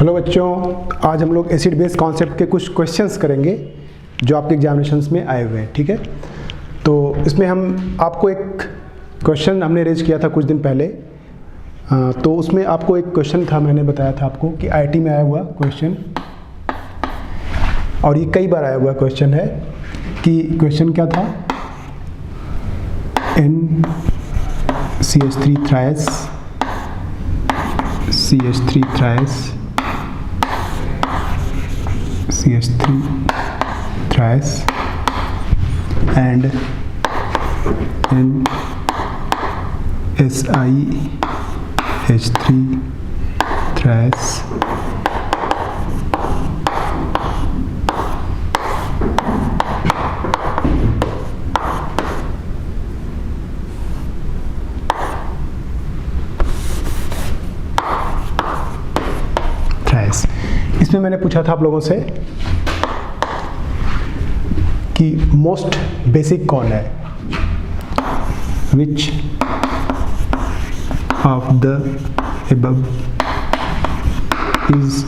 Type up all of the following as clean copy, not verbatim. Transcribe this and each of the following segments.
Hello बच्चों, आज हम लोग एसिड बेस कॉन्सेप्ट के कुछ क्वेश्चंस करेंगे जो आपके एग्जामिनेशंस में आए हुए हैं। ठीक है, तो इसमें हम आपको एक क्वेश्चन हमने रेज किया था कुछ दिन पहले। तो उसमें आपको एक क्वेश्चन था, मैंने बताया था आपको कि आईआईटी में आया हुआ क्वेश्चन, और ये कई बार आया हुआ क्वेश्चन है कि क्वेश्चन क्या था, NCH3 thrice CH3 thrice CH3 thrice and NSiH3 thrice इसमें मैंने पूछा था आप लोगों से कि मोस्ट बेसिक कौन है, which of the above is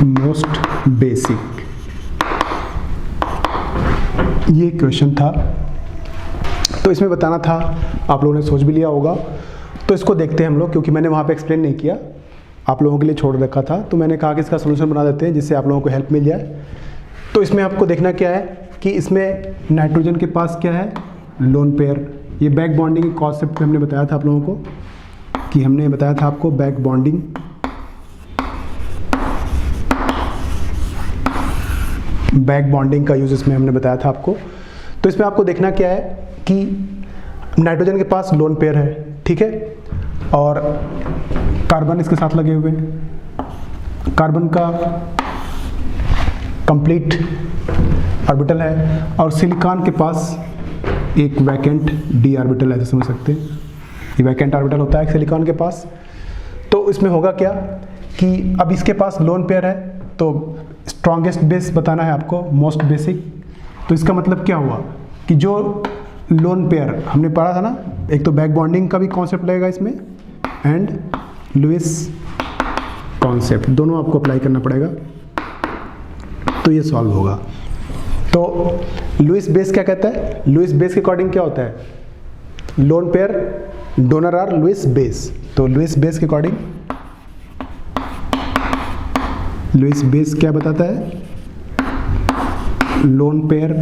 most basic. ये क्वेश्चन था, तो इसमें बताना था, आप लोगों ने सोच भी लिया होगा। तो इसको देखते हैं हम लोग, क्योंकि मैंने वहाँ पे एक्सप्लेन नहीं किया, आप लोगों के लिए छोड़ रखा था, तो मैंने कहा कि इसका सोल्यूशन बना देते हैं जिससे आप लोगों को हेल्प मिल जाए। तो इसमें आपको देखना क्या है कि इसमें नाइट्रोजन के पास क्या है, लोन पेयर। ये बैक बॉन्डिंग के कॉन्सेप्ट हमने बताया था आप लोगों को, कि हमने बताया था आपको बैक बॉन्डिंग। बैक बॉन्डिंग का यूज इसमें हमने बताया था आपको। तो इसमें आपको देखना क्या है कि नाइट्रोजन के पास लोन पेयर है, ठीक है, और कार्बन इसके साथ लगे हुए हैं। कार्बन का कंप्लीट ऑर्बिटल है, और सिलिकॉन के पास एक वैकेंट डी ऑर्बिटल है, समझ सकते हैं। ये वैकेंट ऑर्बिटल होता है सिलिकॉन के पास। तो इसमें होगा क्या कि अब इसके पास लोन पेयर है, तो स्ट्रॉन्गेस्ट बेस बताना है आपको, मोस्ट बेसिक। तो इसका मतलब क्या हुआ कि जो लोन पेयर हमने पढ़ा था ना, एक तो बैक बॉन्डिंग का भी कॉन्सेप्ट लगेगा इसमें, एंड लुईस कॉन्सेप्ट, दोनों आपको अप्लाई करना पड़ेगा, तो ये सॉल्व होगा। तो लुईस बेस क्या कहता है, लुईस बेस के अकॉर्डिंग क्या होता है, lone pair donor are Lewis base. तो लुईस बेस के अकॉर्डिंग लुईस बेस क्या बताता है, lone pair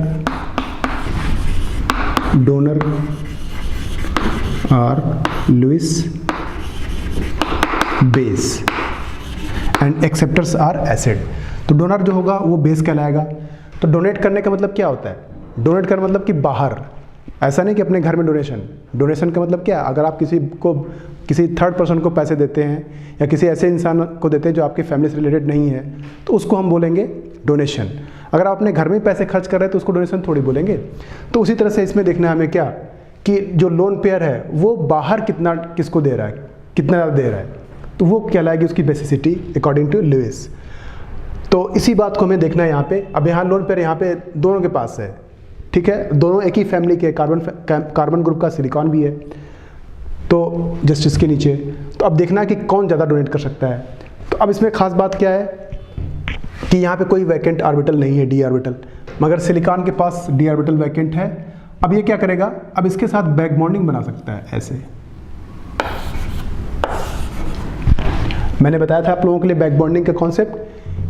donor are Lewis base and acceptors are acid. तो डोनर जो होगा वो बेस कहलाएगा। तो डोनेट करने का मतलब क्या होता है, डोनेट करने मतलब कि बाहर, ऐसा नहीं कि अपने घर में डोनेशन। डोनेशन का मतलब क्या है, अगर आप किसी थर्ड पर्सन को पैसे देते हैं या किसी ऐसे इंसान को देते हैं जो आपके फैमिली से रिलेटेड नहीं है, तो उसको हम बोलेंगे डोनेशन। अगर आप अपने घर में पैसे खर्च कर रहे हैं तो उसको डोनेशन थोड़ी बोलेंगे। तो उसी तरह से इसमें देखना है हमें क्या, कि जो लोन पेयर है वो बाहर कितना किसको दे रहा है, कितना ज़्यादा दे रहा है, तो वो कहलाएगी उसकी बेसिसिटी अकॉर्डिंग टू लुईस। तो इसी बात को हमें देखना है यहाँ पे। अब यहाँ लोन पेयर यहाँ पे दोनों के पास है, ठीक है, दोनों एक ही फैमिली के, कार्बन ग्रुप का सिलिकॉन भी है, तो जस्ट इसके नीचे। तो अब देखना है कि कौन ज़्यादा डोनेट कर सकता है। तो अब इसमें खास बात क्या है कि यहाँ पे कोई वैकेंट ऑर्बिटल नहीं है, डी ऑर्बिटल, मगर सिलिकॉन के पास डी ऑर्बिटल वैकेंट है। अब ये क्या करेगा, अब इसके साथ बैक बॉन्डिंग बना सकता है ऐसे। मैंने बताया था आप लोगों के लिए बैक बॉन्डिंग का कॉन्सेप्ट,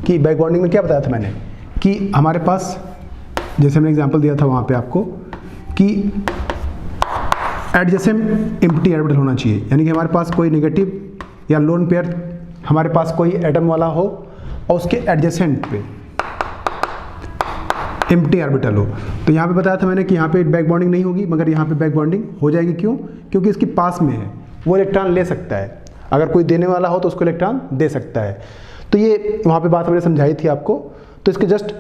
कि बैक बॉन्डिंग में क्या बताया था मैंने, कि हमारे पास जैसे मैंने एग्जांपल दिया था वहाँ पे आपको, कि एडजेसेंट एम्प्टी ऑर्बिटल होना चाहिए, यानी कि हमारे पास कोई नेगेटिव या लोन पेयर, हमारे पास कोई एटम वाला हो और उसके एडजेसेंट पे एम्प्टी ऑर्बिटल हो। तो यहाँ पे बताया था मैंने कि यहाँ पे बैक बॉन्डिंग नहीं होगी, मगर यहाँ पे बैक बॉन्डिंग हो जाएगी। क्यों, क्योंकि इसके पास में है, वो इलेक्ट्रॉन ले सकता है, अगर कोई देने वाला हो तो उसको इलेक्ट्रॉन दे सकता है। तो ये वहाँ पे बात हमने समझाई थी आपको। तो इसके जस्ट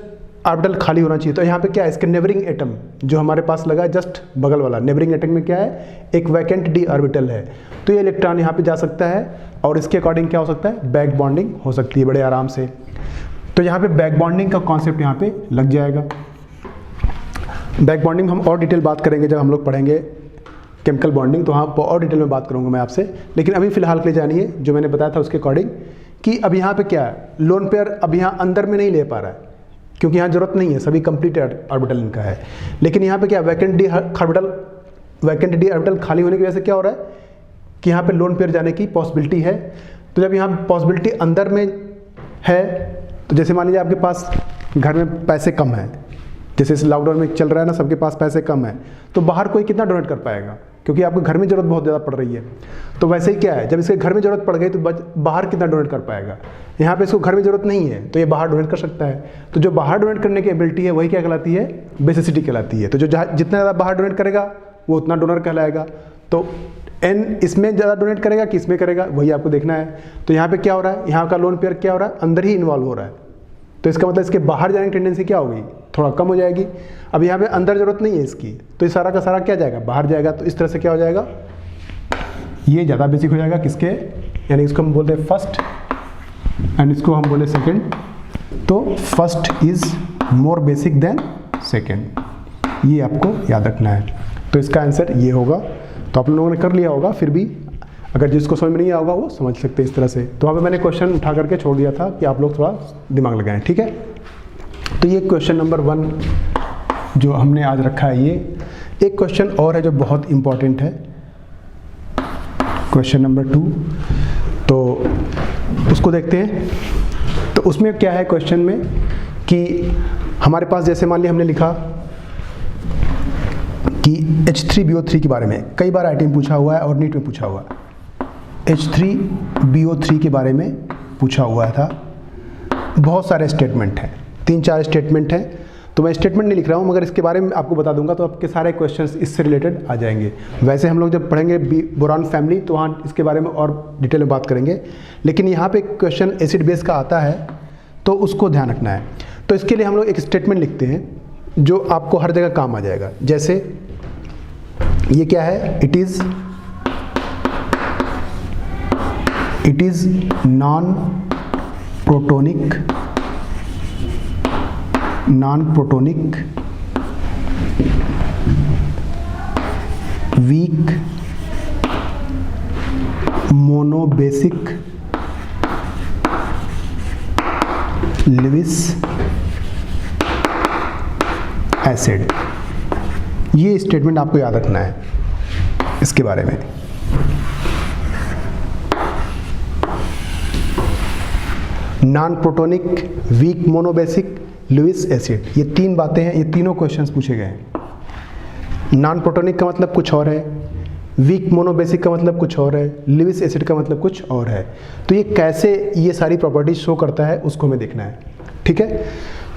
ऑर्बिटल खाली होना चाहिए। तो यहाँ पे क्या है, इसके नेबरिंग एटम जो हमारे पास लगा है, जस्ट बगल वाला नेबरिंग एटम में क्या है, एक वैकेंट डी ऑर्बिटल है। तो ये इलेक्ट्रॉन यहाँ पे जा सकता है, और इसके अकॉर्डिंग क्या हो सकता है, बैक बॉन्डिंग हो सकती है बड़े आराम से। तो यहाँ पे बैक बॉन्डिंग का कॉन्सेप्ट यहाँ पे लग जाएगा। बैक बॉन्डिंग हम और डिटेल बात करेंगे जब हम लोग पढ़ेंगे केमिकल बॉन्डिंग, तो हाँ और डिटेल में बात करूँगा मैं आपसे। लेकिन अभी फिलहाल के लिए जानिए जो मैंने बताया था उसके अकॉर्डिंग कि अब यहाँ पे क्या है, लोन पेयर अब यहाँ अंदर में नहीं ले पा रहा है क्योंकि यहाँ जरूरत नहीं है, सभी कंप्लीट ऑर्बिटल इनका है। लेकिन यहाँ पे क्या वैकेंट डी ऑर्बिटल खाली होने की वजह से क्या हो रहा है कि यहाँ पे लोन पेयर जाने की पॉसिबिलिटी है। तो जब यहाँ पॉसिबिलिटी अंदर में है, तो जैसे मान लीजिए आपके पास घर में पैसे कम है, जैसे इस लॉकडाउन में चल रहा है ना, सबके पास पैसे कम है, तो बाहर कोई कितना डोनेट कर पाएगा क्योंकि आपको घर में ज़रूरत बहुत ज़्यादा पड़ रही है। तो वैसे ही क्या है, जब इसके घर में ज़रूरत पड़ गई तो बाहर कितना डोनेट कर पाएगा। यहाँ पे इसको घर में ज़रूरत नहीं है तो ये बाहर डोनेट कर सकता है। तो जो बाहर डोनेट करने की एबिलिटी है वही क्या कहलाती है, बेसिसिटी कहलाती है। तो जो जितना ज़्यादा बाहर डोनेट करेगा वो उतना डोनर कहलाएगा। तो एन इसमें ज़्यादा डोनेट करेगा कि इसमें करेगा, वही आपको देखना है। तो यहाँ पे क्या हो रहा है, यहाँ का लोन पेयर क्या हो रहा है, अंदर ही इन्वॉल्व हो रहा है। तो इसका मतलब इसके बाहर जाने की टेंडेंसी क्या होगी, थोड़ा कम हो जाएगी। अब यहाँ पे अंदर ज़रूरत नहीं है इसकी, तो ये सारा का सारा क्या जाएगा, बाहर जाएगा। तो इस तरह से क्या हो जाएगा, ये ज़्यादा बेसिक हो जाएगा किसके, यानी इसको हम बोलते हैं फर्स्ट एंड इसको हम बोले सेकेंड। तो first is more basic than second, ये आपको याद रखना है। तो इसका आंसर ये होगा। तो आप लोगों ने कर लिया होगा, फिर भी अगर जिसको समझ में नहीं आया होगा वो समझ सकते हैं इस तरह से। तो वहाँ पे मैंने क्वेश्चन उठा करके छोड़ दिया था कि आप लोग थोड़ा दिमाग लगाएं, ठीक है। तो ये क्वेश्चन नंबर 1 जो हमने आज रखा है। ये एक क्वेश्चन और है जो बहुत इम्पॉर्टेंट है, क्वेश्चन नंबर 2, तो उसको देखते हैं। तो उसमें क्या है क्वेश्चन में कि हमारे पास जैसे मान लिया हमने लिखा कि H3BO3 के बारे में कई बार आईटीएम पूछा हुआ है और नीट में पूछा हुआ है। H3BO3 के बारे में पूछा हुआ था। बहुत सारे स्टेटमेंट हैं, 3-4 स्टेटमेंट हैं। तो मैं स्टेटमेंट नहीं लिख रहा हूँ, मगर इसके बारे में आपको बता दूंगा तो आपके सारे क्वेश्चंस इससे रिलेटेड आ जाएंगे। वैसे हम लोग जब पढ़ेंगे बोरॉन फैमिली तो वहाँ इसके बारे में और डिटेल में बात करेंगे, लेकिन यहाँ पे क्वेश्चन एसिड बेस का आता है तो उसको ध्यान रखना है। तो इसके लिए हम लोग एक स्टेटमेंट लिखते हैं जो आपको हर जगह काम आ जाएगा। जैसे ये क्या है, it is non protonic weak monobasic Lewis acid. ये स्टेटमेंट आपको याद रखना है इसके बारे में। Non protonic weak monobasic Lewis acid, ये 3 बातें हैं, ये तीनों क्वेश्चंस पूछे गए हैं। नॉन प्रोटोनिक का मतलब कुछ और है, वीक मोनोबेसिक का मतलब कुछ और है, लुईस एसिड का मतलब कुछ और है। तो ये कैसे ये सारी प्रॉपर्टीज शो करता है उसको हमें देखना है, ठीक है।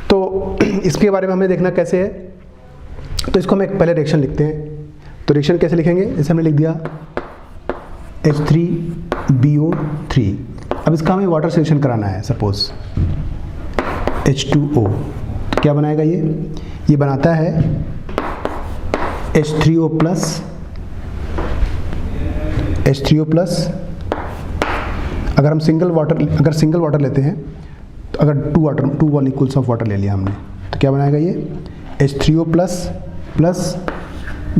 तो इसके बारे में हमें देखना कैसे है। तो इसको हम एक पहले रिएक्शन लिखते हैं। तो रिएक्शन कैसे लिखेंगे, जैसे हमने लिख दिया H3BO3। अब इसका हमें वाटर सिलेक्शन कराना है, सपोज H2O, तो क्या बनाएगा ये बनाता है H3O प्लस। अगर हम सिंगल वाटर लेते हैं तो अगर 2 मॉलिक्यूल्स ऑफ वाटर ले लिया हमने तो क्या बनाएगा ये H3O प्लस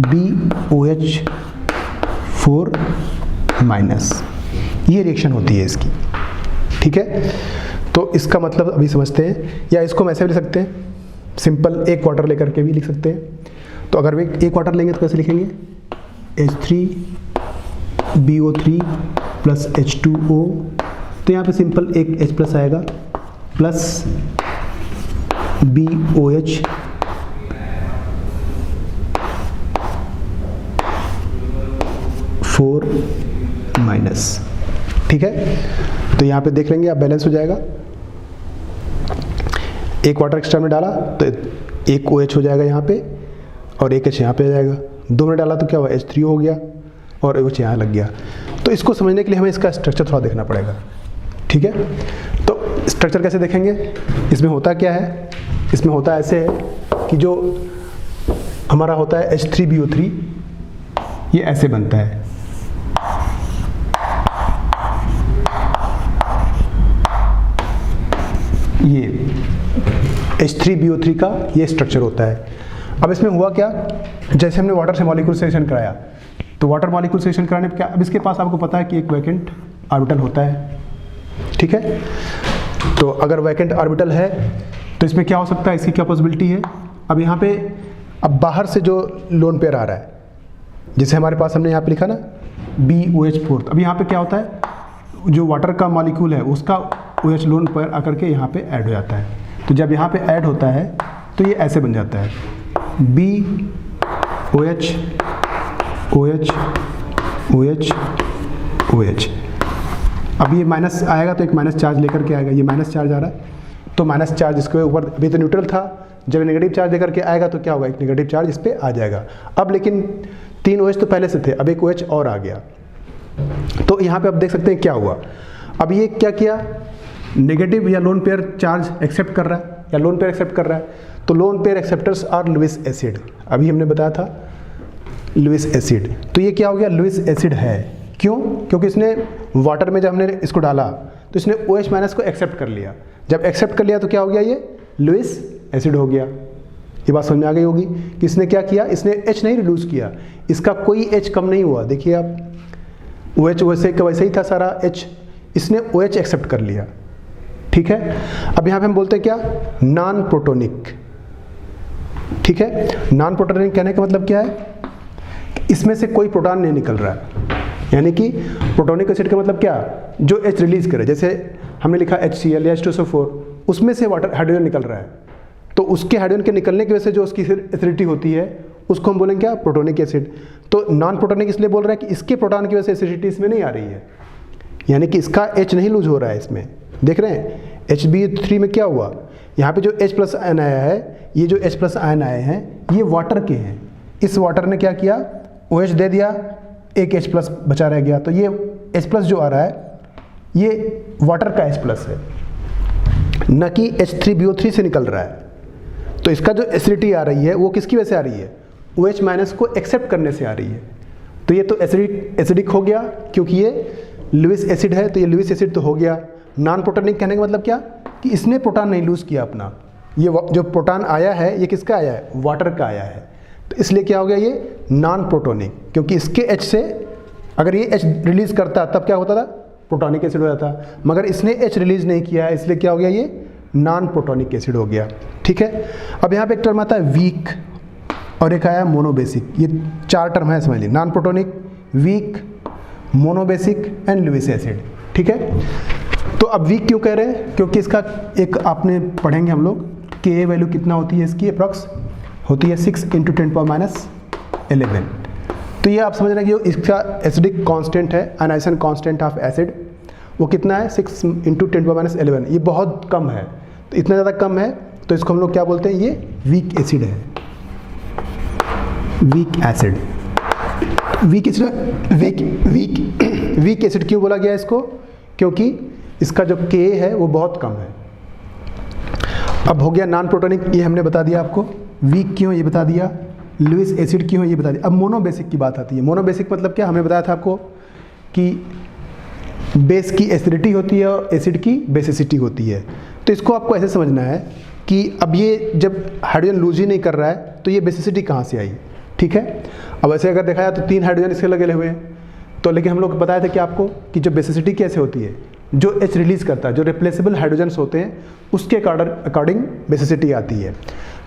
BOH4 माइनस। ये रिएक्शन होती है इसकी, ठीक है। तो इसका मतलब अभी समझते हैं, या इसको हम ऐसे भी लिख सकते हैं, सिंपल एक वाटर लेकर के भी लिख सकते हैं। तो अगर वे एक वाटर लेंगे तो कैसे लिखेंगे, H3BO3 प्लस H2O। तो यहाँ पे सिंपल एक H प्लस आएगा प्लस BOH4 माइनस, ठीक है। तो यहाँ पे देख लेंगे आप, बैलेंस हो जाएगा। एक वाटर एक्स्ट्रा में डाला तो एक OH हो जाएगा यहाँ पे और एक H यहाँ पे आ जाएगा। 2 में डाला तो क्या हुआ, H3O हो गया और OH यहाँ लग गया। तो इसको समझने के लिए हमें इसका स्ट्रक्चर थोड़ा देखना पड़ेगा, ठीक है। तो स्ट्रक्चर कैसे देखेंगे, इसमें होता क्या है, इसमें होता ऐसे है कि जो हमारा होता है H3BO3 ये ऐसे बनता है। ये H3BO3 का ये स्ट्रक्चर होता है। अब इसमें हुआ क्या, जैसे हमने वाटर से मॉलिक्यूल सिलेक्शन कराया तो वाटर मॉलिक्यूल सिलेक्शन कराने पर क्या, अब इसके पास आपको पता है कि एक वैकेंट ऑर्बिटल होता है, ठीक है। तो अगर वैकेंट ऑर्बिटल है तो इसमें क्या हो सकता है, इसकी क्या पॉसिबिलिटी है। अब यहाँ पे अब बाहर से जो लोन पेयर आ रहा है, जैसे हमारे पास हमने यहाँ पे लिखा ना BOH4, अब यहाँ पे क्या होता है, जो वाटर का मॉलिक्यूल है उसका OH लोन पेयर आकर के यहाँ पे ऐड हो जाता है। तो जब यहाँ पे ऐड होता है तो ये ऐसे बन जाता है BOH OH OH OH। अब ये माइनस आएगा तो एक माइनस चार्ज लेकर के आएगा, ये माइनस चार्ज आ रहा है तो माइनस चार्ज इसके ऊपर, अभी तो न्यूट्रल था, जब नेगेटिव चार्ज लेकर के आएगा तो क्या होगा, एक नेगेटिव चार्ज इस पर आ जाएगा। अब लेकिन 3 OH तो पहले से थे, अब एक OH और आ गया। तो यहाँ पे आप देख सकते हैं क्या हुआ। अब ये क्या किया, नेगेटिव या लोन पेयर चार्ज एक्सेप्ट कर रहा है या लोन पेयर एक्सेप्ट कर रहा है, तो lone pair acceptors are Lewis acid. अभी हमने बताया था लुईस एसिड, तो ये क्या हो गया, लुईस एसिड है। क्यों, क्योंकि इसने वाटर में जब हमने इसको डाला तो इसने OH माइनस को एक्सेप्ट कर लिया, जब एक्सेप्ट कर लिया तो क्या हो गया, ये लुईस एसिड हो गया। ये बात समझ में आ गई होगी कि इसने क्या किया, इसने H नहीं रिड्यूस किया, इसका कोई H कम नहीं हुआ। देखिए आप, OH वैसे का वैसे ही था सारा H, इसने OH एक्सेप्ट कर लिया। ठीक है, अब यहाँ पे हम बोलते हैं क्या, नॉन प्रोटोनिक। ठीक है, नॉन प्रोटोनिक कहने का मतलब क्या है, इसमें से कोई प्रोटॉन नहीं निकल रहा है, यानी कि प्रोटोनिक एसिड का मतलब क्या, जो H रिलीज करे, जैसे हमने लिखा HCl या H2SO4, उसमें से वाटर हाइड्रोजन निकल रहा है, तो उसके हाइड्रोजन के निकलने की वजह से जो उसकी एसिडिटी होती है उसको हम बोलेंगे क्या, प्रोटोनिक एसिड। तो नॉन प्रोटोनिक इसलिए बोल रहे हैं कि इसके प्रोटॉन की वजह से एसिडिटी इसमें नहीं आ रही है, यानी कि इसका H नहीं लूज हो रहा है इसमें। देख रहे हैं HB3 में क्या हुआ, यहाँ पे जो H+ आयन आया है, ये जो H+ आयन आए हैं ये वाटर के हैं, इस वाटर ने क्या किया, OH दे दिया, एक H+ बचा रह गया, तो ये H+ जो आ रहा है ये वाटर का H+ है, न कि H3BO3 से निकल रहा है। तो इसका जो एसिडिटी आ रही है वो किसकी वजह से आ रही है, OH माइनस को एक्सेप्ट करने से आ रही है। तो ये तो एसिडिक हो गया, क्योंकि ये लुईस एसिड है, तो ये लुईस एसिड तो हो गया। नॉन प्रोटोनिक कहने का मतलब क्या, कि इसने प्रोटॉन नहीं लूज किया अपना, ये जो प्रोटॉन आया है ये किसका आया है, वाटर का आया है, तो इसलिए क्या हो गया, ये नॉन प्रोटोनिक। क्योंकि इसके H से अगर ये H रिलीज करता तब क्या होता था, प्रोटोनिक एसिड हो जाता, मगर इसने H रिलीज नहीं किया है, इसलिए क्या हो गया, ये नॉन प्रोटोनिक एसिड हो गया। ठीक है, अब यहाँ पे एक टर्म आता है वीक और एक आया मोनोबेसिक, ये 4 टर्म है समझ लीजिए, non protonic, weak, monobasic and Lewis acid. ठीक है, तो अब वीक क्यों कह रहे हैं, क्योंकि इसका एक आपने पढ़ेंगे हम लोग कि ए वैल्यू कितना होती है इसकी, अप्रॉक्स होती है 6 × 10⁻11। तो ये आप समझ रहे हैं कि इसका एसिडिक कांस्टेंट है, आयनाइजेशन कांस्टेंट ऑफ एसिड, वो कितना है 6 × 10⁻11, ये बहुत कम है। तो इतना ज़्यादा कम है तो इसको हम लोग क्या बोलते हैं, ये वीक एसिड है, weak acid. Weak acid weak acid क्यों बोला गया इसको, क्योंकि इसका जो Ka है वो बहुत कम है। अब हो गया नॉन प्रोटोनिक, ये हमने बता दिया आपको, वीक क्यों ये बता दिया, लुईस एसिड क्यों ये बता दिया। अब मोनोबेसिक की बात आती है। मोनोबेसिक मतलब क्या, हमने बताया था आपको कि बेस की एसिडिटी होती है और एसिड की बेसिसिटी होती है। तो इसको आपको ऐसे समझना है कि अब ये जब हाइड्रोजन लूज ही नहीं कर रहा है तो ये बेसिसिटी कहाँ से आई। ठीक है, अब ऐसे अगर देखा जाए तो 3 हाइड्रोजन इसके लगे हुए हैं, तो लेकिन हम लोग बताए थे कि आपको कि जो बेसिसिटी कैसे होती है, जो H रिलीज करता है, जो रिप्लेसेबल हाइड्रोजन्स होते हैं उसके अकॉर्डिंग बेसिसिटी आती है।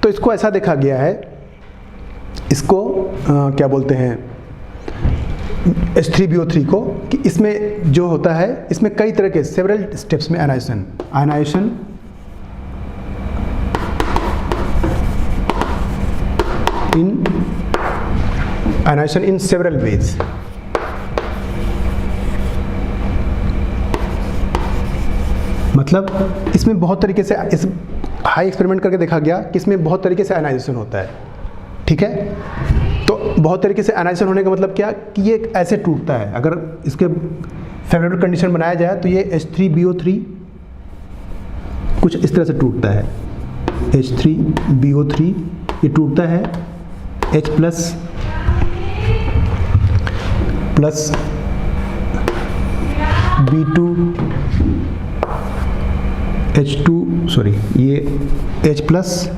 तो इसको ऐसा देखा गया है, इसको क्या बोलते हैं H3BO3 को, कि इसमें जो होता है इसमें कई तरह के सेवरल स्टेप्स में आयनाइजेशन इन सेवरल वेज। मतलब इसमें बहुत तरीके से, इस हाई एक्सपेरिमेंट करके देखा गया कि इसमें बहुत तरीके से आयनाइजेशन होता है। ठीक है, तो बहुत तरीके से आयनाइजेशन होने का मतलब क्या, कि ये ऐसे टूटता है, अगर इसके फेवरेबल कंडीशन बनाया जाए तो ये H3BO3 कुछ इस तरह से टूटता है, H3BO3 ये टूटता है H plus B2 H2 sorry ये H प्लस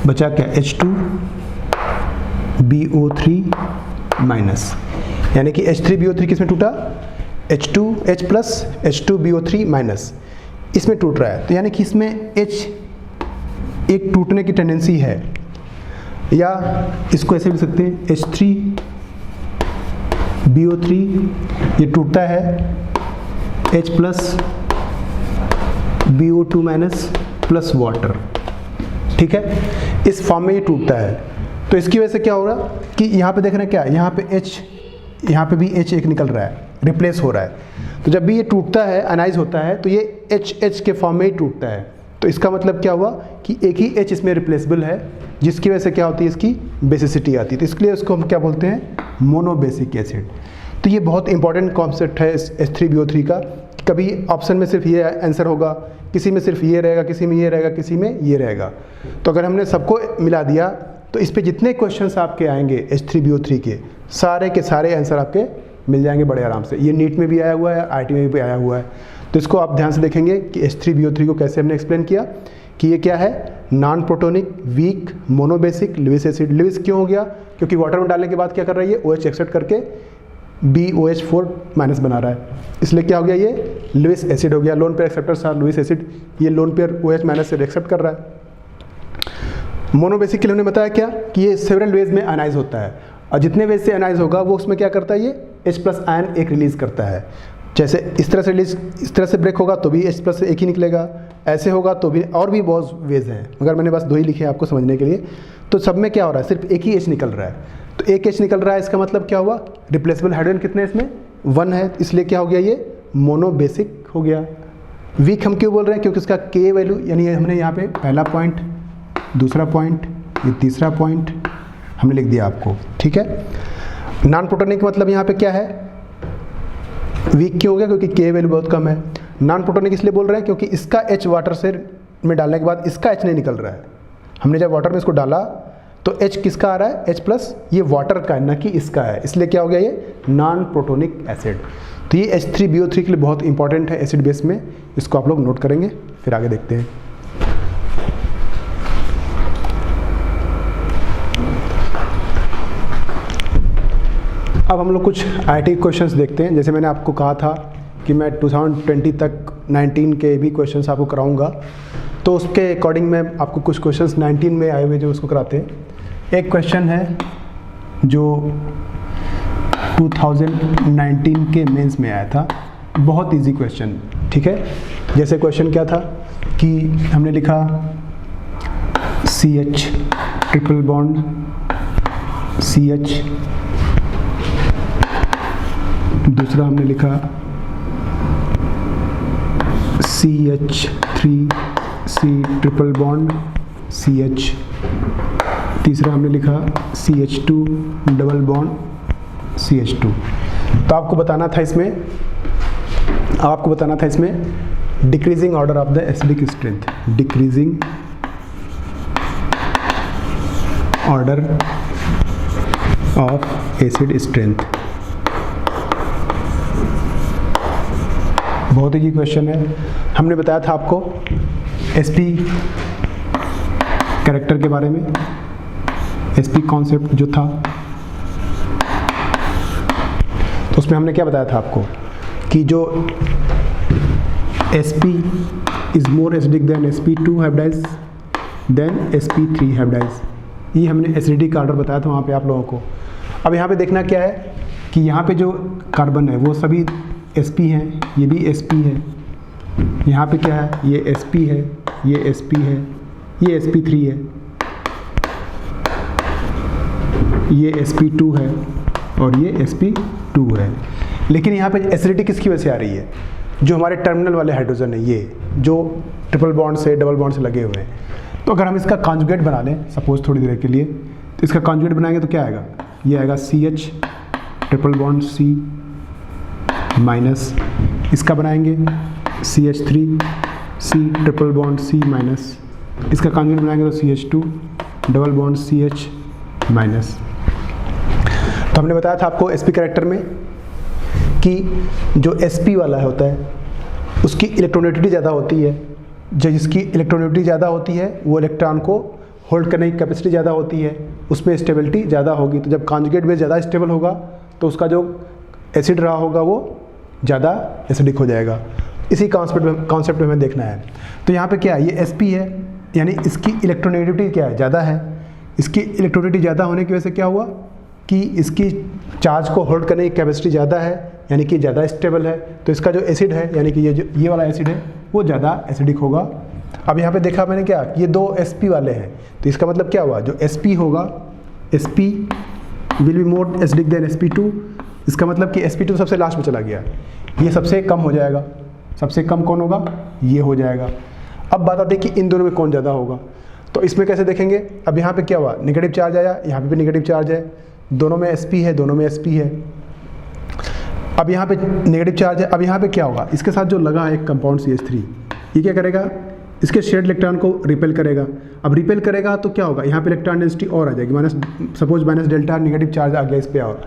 बचा क्या H2 BO3 माइनस, यानी कि H3BO3 किसमें टूटा, H प्लस H2BO3 माइनस, इसमें टूट रहा है, तो यानी कि इसमें H एक टूटने की टेंडेंसी है, या इसको ऐसे लिख सकते हैं H3BO3 ये टूटता है H plus BO2 minus plus water, ठीक है, इस फॉर्म में ये टूटता है। तो इसकी वजह से क्या हो रहा कि यहाँ पे देख रहे हैं क्या, यहाँ पे H, यहाँ पे भी H एक निकल रहा है, रिप्लेस हो रहा है। तो जब भी ये टूटता है, अनाइज होता है, तो ये H के फॉर्म में ही टूटता है। तो इसका मतलब क्या हुआ कि एक ही H इसमें रिप्लेसेबल है, जिसकी वजह से क्या होती है, इसकी बेसिसिटी आती है। तो इसके लिए उसको हम क्या बोलते हैं, मोनोबेसिक एसिड। तो ये बहुत इंपॉर्टेंट कॉन्सेप्ट है H3BO3 का। कभी ऑप्शन में सिर्फ ये आंसर होगा, किसी में सिर्फ ये रहेगा, किसी में ये रहेगा, किसी में ये रहेगा। तो अगर हमने सबको मिला दिया तो इस पे जितने क्वेश्चंस आपके आएंगे H3BO3 के सारे आंसर आपके मिल जाएंगे बड़े आराम से। ये नीट में भी आया हुआ है, IIT में भी आया हुआ है। तो इसको आप ध्यान से देखेंगे कि H3BO3 को कैसे हमने एक्सप्लेन किया कि ये क्या है, non protonic weak monobasic Lewis acid. Lewis क्यों हो गया, क्योंकि वाटर में डालने के बाद क्या कर रहा है, ये OH एक्सेप्ट करके BOH4 माइनस बना रहा है, इसलिए क्या हो गया, ये लुईस एसिड हो गया। Lone pair acceptors are Lewis acid, ये लोन पेयर OH माइनस से एक्सेप्ट कर रहा है। मोनोबेसिक के लिए हमने बताया क्या कि ये सेवरल वेज में अनाइज होता है, और जितने वेज से अनाइज होगा वो उसमें क्या करता है, ये H प्लस आयन एक रिलीज करता है। जैसे इस तरह से रिलीज, इस तरह से ब्रेक होगा तो भी H प्लस से एक ही निकलेगा, ऐसे होगा तो भी, और भी बहुत वेज हैं, मगर मैंने बस 2 ही लिखे हैं आपको समझने के लिए। तो सब में क्या हो रहा है, सिर्फ एक ही H निकल रहा है। तो एक H निकल रहा है, इसका मतलब क्या हुआ, रिप्लेसेबल हाइड्रोजन कितने इसमें 1 है, इसलिए क्या हो गया, ये मोनोबेसिक हो गया। वीक हम क्यों बोल रहे हैं, क्योंकि इसका K वैल्यू, यानी हमने यहाँ पे पहला पॉइंट, दूसरा पॉइंट, ये तीसरा पॉइंट हमने लिख दिया आपको, ठीक है। नॉन प्रोटोनिक का मतलब यहाँ पे क्या है, वीक क्यों हो गया, क्योंकि K वैल्यू बहुत कम है। नॉन प्रोटोनिक इसलिए बोल रहे हैं क्योंकि इसका H वाटर से में डालने के बाद इसका H नहीं निकल रहा है। हमने जब वाटर में इसको डाला तो H किसका आ रहा है, H प्लस, ये वाटर का है न कि इसका है, इसलिए क्या हो गया, ये नॉन प्रोटोनिक एसिड। तो ये H3BO3 के लिए बहुत इंपॉर्टेंट है एसिड बेस में, इसको आप लोग नोट करेंगे। फिर आगे देखते हैं। अब हम लोग कुछ IIT क्वेश्चंस देखते हैं। जैसे मैंने आपको कहा था कि मैं 2020 तक 19 के भी क्वेश्चंस आपको कराऊंगा, तो उसके अकॉर्डिंग मैं आपको कुछ क्वेश्चंस 19 में आए हुए जो उसको कराते हैं। एक क्वेश्चन है जो 2019 के मेंस में आया था, बहुत इजी क्वेश्चन, ठीक है। जैसे क्वेश्चन क्या था कि हमने लिखा CH ट्रिपल बॉन्ड CH, दूसरा हमने लिखा CH3C ट्रिपल बॉन्ड CH, तीसरा हमने लिखा CH2 डबल बॉन्ड CH2। तो आपको बताना था इसमें decreasing order of the acidic strength, decreasing order of acid strength. बहुत ही क्वेश्चन है। हमने बताया था आपको sp कैरेक्टर के बारे में, sp कॉन्सेप्ट जो था, तो उसमें हमने क्या बताया था आपको कि जो sp is more acidic than sp2 hybridise than sp3 hybridise. ये हमने एसिडिटी का ऑर्डर बताया था वहाँ पे आप लोगों को। अब यहाँ पे देखना क्या है कि यहाँ पे जो कार्बन है वो सभी sp हैं, ये भी sp है, यहाँ पे क्या है, ये sp है, ये sp है, ये sp3 है, ये sp2 है और ये sp2 है। लेकिन यहाँ पे एसिडिटी किसकी वजह से आ रही है, जो हमारे टर्मिनल वाले हाइड्रोजन है, ये जो ट्रिपल बॉन्ड से डबल बॉन्ड से लगे हुए हैं। तो अगर हम इसका कॉन्जुगेट बना लें सपोज थोड़ी देर के लिए, तो इसका कॉन्जुगेट बनाएंगे तो क्या आएगा, ये आएगा CH triple bond C minus, इसका बनाएंगे CH3C triple bond C minus, इसका कॉन्जुगेट बनाएंगे तो CH2 double bond CH minus. तो हमने बताया था आपको sp कैरेक्टर में कि जो sp वाला होता है उसकी इलेक्ट्रोनेगेटिविटी ज़्यादा होती है, जो जिसकी इलेक्ट्रोनेगेटिविटी ज़्यादा होती है वो इलेक्ट्रॉन को होल्ड करने की कैपेसिटी ज़्यादा होती है, उसमें स्टेबिलिटी ज़्यादा होगी। तो जब कॉन्जुगेट बेस ज़्यादा स्टेबल होगा तो उसका जो एसिड रहा होगा वो ज़्यादा एसिडिक हो जाएगा। इसी कॉन्सेप्ट में हमें देखना है। तो यहाँ पे क्या है, ये Sp है, यानी इसकी इलेक्ट्रोनेगेटिविटी क्या है, ज़्यादा है। इसकी इलेक्ट्रोनेगेटिविटी ज़्यादा होने की वजह से क्या हुआ कि इसकी चार्ज को होल्ड करने की कैपेसिटी ज़्यादा है, यानी कि ज़्यादा स्टेबल है। तो इसका जो एसिड है, यानी कि ये वाला एसिड है, वो ज़्यादा एसिडिक होगा। अब यहाँ पे देखा मैंने क्या, ये दो Sp वाले हैं, तो इसका मतलब क्या हुआ, जो Sp होगा, Sp will be more acidic than Sp2। इसका मतलब कि Sp2 सबसे लास्ट में चला गया, ये सबसे कम हो जाएगा। सबसे कम कौन होगा, ये हो जाएगा। अब बात आती है कि इन दोनों में कौन ज़्यादा होगा। तो इसमें कैसे देखेंगे, अब यहाँ पे क्या हुआ, नेगेटिव चार्ज आया, यहाँ पे भी नेगेटिव चार्ज है, दोनों में Sp है, दोनों में Sp है। अब यहाँ पे नेगेटिव चार्ज है। अब यहाँ पे क्या होगा, इसके साथ जो लगा है एक कंपाउंड CH3, ये क्या करेगा, इसके शेयर्ड इलेक्ट्रॉन को रिपेल करेगा। अब रिपेल करेगा तो क्या होगा, यहाँ पे इलेक्ट्रॉन डेंसिटी और आ जाएगी, suppose minus delta, negative charge आ गया इस पर और,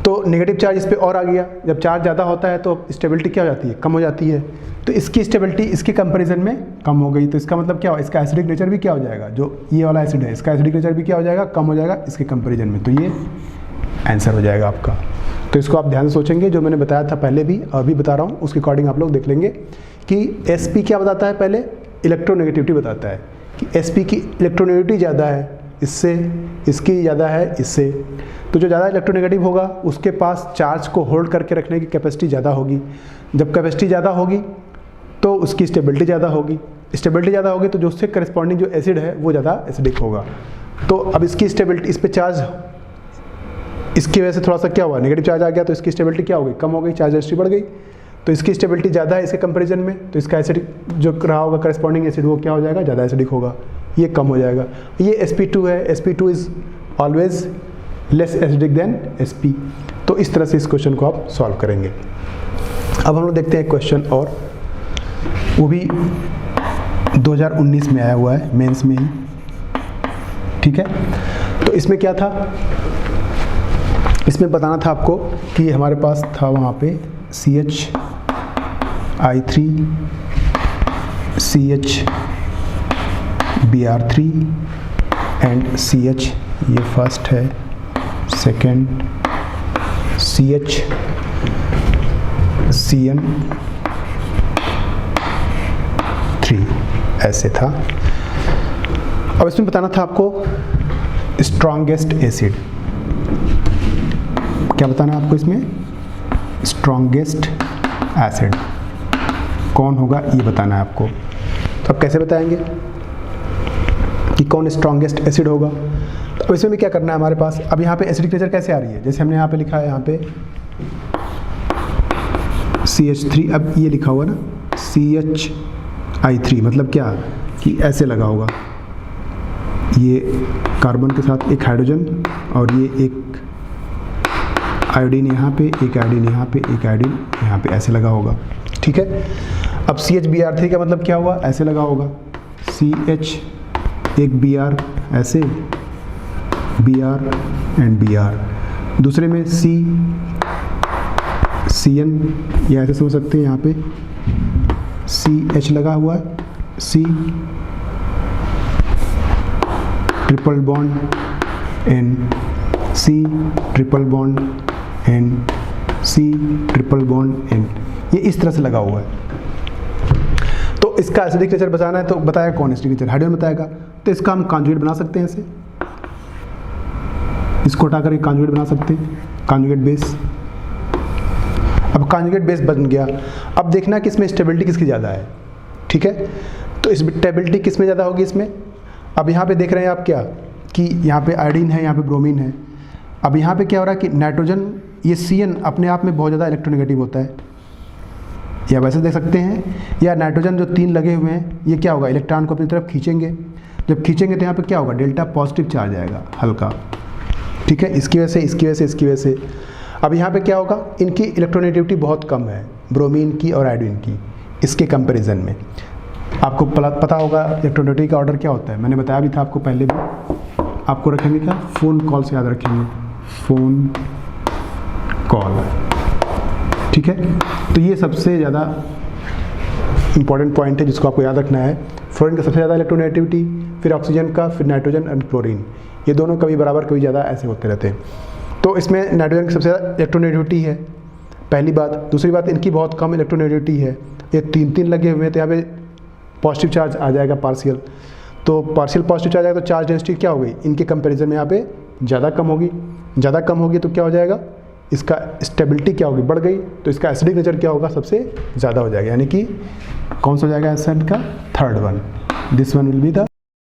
तो नेगेटिव चार्ज इस पर और आ गया। जब चार्ज ज़्यादा होता है तो स्टेबिलिटी क्या हो जाती है, कम हो जाती है। तो इसकी स्टेबिलिटी इसके कंपैरिजन में कम हो गई। तो इसका मतलब क्या हुआ, इसका एसिडिक नेचर भी क्या हो जाएगा, जो ये वाला एसिड है, इसका एसिडिक नेचर भी क्या हो जाएगा, कम हो जाएगा इसके कंपैरिजन में। तो ये आंसर हो जाएगा आपका। तो इसको आप ध्यान से सोचेंगे, जो मैंने बताया था पहले भी और भी बता रहा हूँ, उसके अकॉर्डिंग आप लोग देख लेंगे कि Sp क्या बताता है, पहले इलेक्ट्रोनेगेटिविटी बताता है कि Sp की इलेक्ट्रोनेगेटिविटी ज़्यादा है इससे, इसकी ज़्यादा है इससे। तो जो ज़्यादा इलेक्ट्रोनेगेटिव होगा उसके पास चार्ज को होल्ड करके रखने की कैपेसिटी ज़्यादा होगी। जब कैपेसिटी ज़्यादा होगी तो उसकी स्टेबिलिटी ज़्यादा होगी। स्टेबिलिटी ज़्यादा होगी तो जो उससे करस्पॉन्डिंग जो एसिड है वो ज़्यादा एसिडिक होगा। तो अब इसकी स्टेबिलिटी, इस पर चार्ज, इसकी वजह से थोड़ा सा क्या हुआ, नेगेटिव चार्ज आ गया, तो इसकी स्टेबिलिटी क्या हो गई, कम हो गई, चार्ज डेंसिटी बढ़ गई। तो इसकी स्टेबिलिटी ज़्यादा है इसके कंपैरिजन में, तो इसका एसिड जो रहा होगा करस्पॉन्डिंग एसिड वो क्या हो जाएगा, ज़्यादा एसिडिक होगा, ये कम हो जाएगा। ये Sp2 है, Sp2 is always less acidic then Sp। तो इस तरह से इस क्वेश्चन को आप सॉल्व करेंगे। अब हम लोग देखते हैं क्वेश्चन, और वो भी 2019 में आया हुआ है, मेंस में ही, ठीक है। तो इसमें क्या था, इसमें बताना था आपको कि हमारे पास था वहाँ पे CH3 CHBr3 एंड CH, ये फर्स्ट है, सेकंड CnCN3, ऐसे था। अब इसमें बताना था आपको स्ट्रॉन्गेस्ट एसिड, क्या बताना है आपको इसमें, स्ट्रॉन्गेस्ट एसिड कौन होगा ये बताना है आपको। तो अब कैसे बताएंगे कि कौन स्ट्रॉन्गेस्ट एसिड होगा। तो इसमें भी क्या करना है हमारे पास, अब यहाँ पे एसिडिक नेचर कैसे आ रही है, जैसे हमने यहाँ पे लिखा है, यहाँ पे CH3, अब ये लिखा हुआ ना CHI3, मतलब क्या कि ऐसे लगा होगा, ये कार्बन के साथ एक हाइड्रोजन और ये एक आयोडीन यहाँ पे, एक आयोडीन यहाँ पे, एक आयोडीन यहाँ पे, ऐसे लगा होगा, ठीक है। अब CHBr3 का मतलब क्या हुआ, ऐसे लगा होगा, CH एक Br, ऐसे Br एंड Br। दूसरे में CN, ये ऐसे समझ सकते हैं, यहाँ पे CH लगा हुआ है, C triple bond N, C triple bond N, C triple bond N, ये इस तरह से लगा हुआ है। तो इसका एसिडिक नेचर बताना है, तो बताया कौन एसिडिक नेचर, हाइड्रोजन बताएगा। तो इसका हम कॉन्जुगेट बना सकते हैं, ऐसे इसको हटा कर कॉन्जुगेट बना सकते हैं, कॉन्जुगेट बेस। अब कॉन्जुगेट बेस बन गया। अब देखना कि इसमें स्टेबिलिटी किसकी ज़्यादा है, ठीक है। तो स्टेबिलिटी किस में ज़्यादा होगी इसमें। अब यहाँ पे देख रहे हैं आप क्या कि यहाँ पे आयोडीन है, यहाँ पे ब्रोमीन है। अब यहाँ पे क्या हो रहा है कि नाइट्रोजन, ये CN अपने आप में बहुत ज़्यादा इलेक्ट्रोनेगेटिव होता है, या वैसे देख सकते हैं, या नाइट्रोजन जो 3 लगे हुए हैं, ये क्या होगा, इलेक्ट्रॉन को अपनी तरफ खींचेंगे। जब खींचेंगे तो यहाँ पे क्या होगा, डेल्टा पॉजिटिव चार्ज आएगा हल्का, ठीक है, इसकी वजह से, इसकी वजह से, इसकी वजह से। अब यहाँ पे क्या होगा, इनकी इलेक्ट्रोनेगेटिविटी बहुत कम है, ब्रोमीन की और आयोडीन की, इसके कंपैरिजन में। आपको पता होगा इलेक्ट्रोनेगेटिविटी का ऑर्डर क्या होता है, मैंने बताया भी था आपको पहले भी। आपको रखेंगे क्या, फ़ोन कॉल से याद रखेंगे, फ़ोन कॉल, ठीक है। तो ये सबसे ज़्यादा इंपॉर्टेंट पॉइंट है जिसको आपको याद रखना है। फ्लोरीन का सबसे ज़्यादा इलेक्ट्रोनेगेटिविटी, फिर ऑक्सीजन का, फिर नाइट्रोजन एंड क्लोरीन, ये दोनों कभी बराबर कभी ज़्यादा ऐसे होते रहते हैं। तो इसमें नाइट्रोजन की सबसे ज़्यादा इलेक्ट्रोनेगेटिविटी है, पहली बात। दूसरी बात, इनकी बहुत कम इलेक्ट्रोनेगेटिविटी है, ये 3 लगे हुए हैं, तो यहाँ पे पॉजिटिव चार्ज आ जाएगा पार्शियल, तो पार्शियल पॉजिटिव चार्ज आएगा तो चार्ज डेंसिटी क्या हो गई, इनके कंपैरिजन में यहाँ पे ज़्यादा कम होगी। ज़्यादा कम होगी तो क्या हो जाएगा, इसका स्टेबिलिटी क्या होगी, बढ़ गई, तो इसका एसिडिक नेचर क्या होगा, सबसे ज़्यादा हो जाएगा, यानी कि कौन सा हो जाएगा एसिड का, third one, this one will be the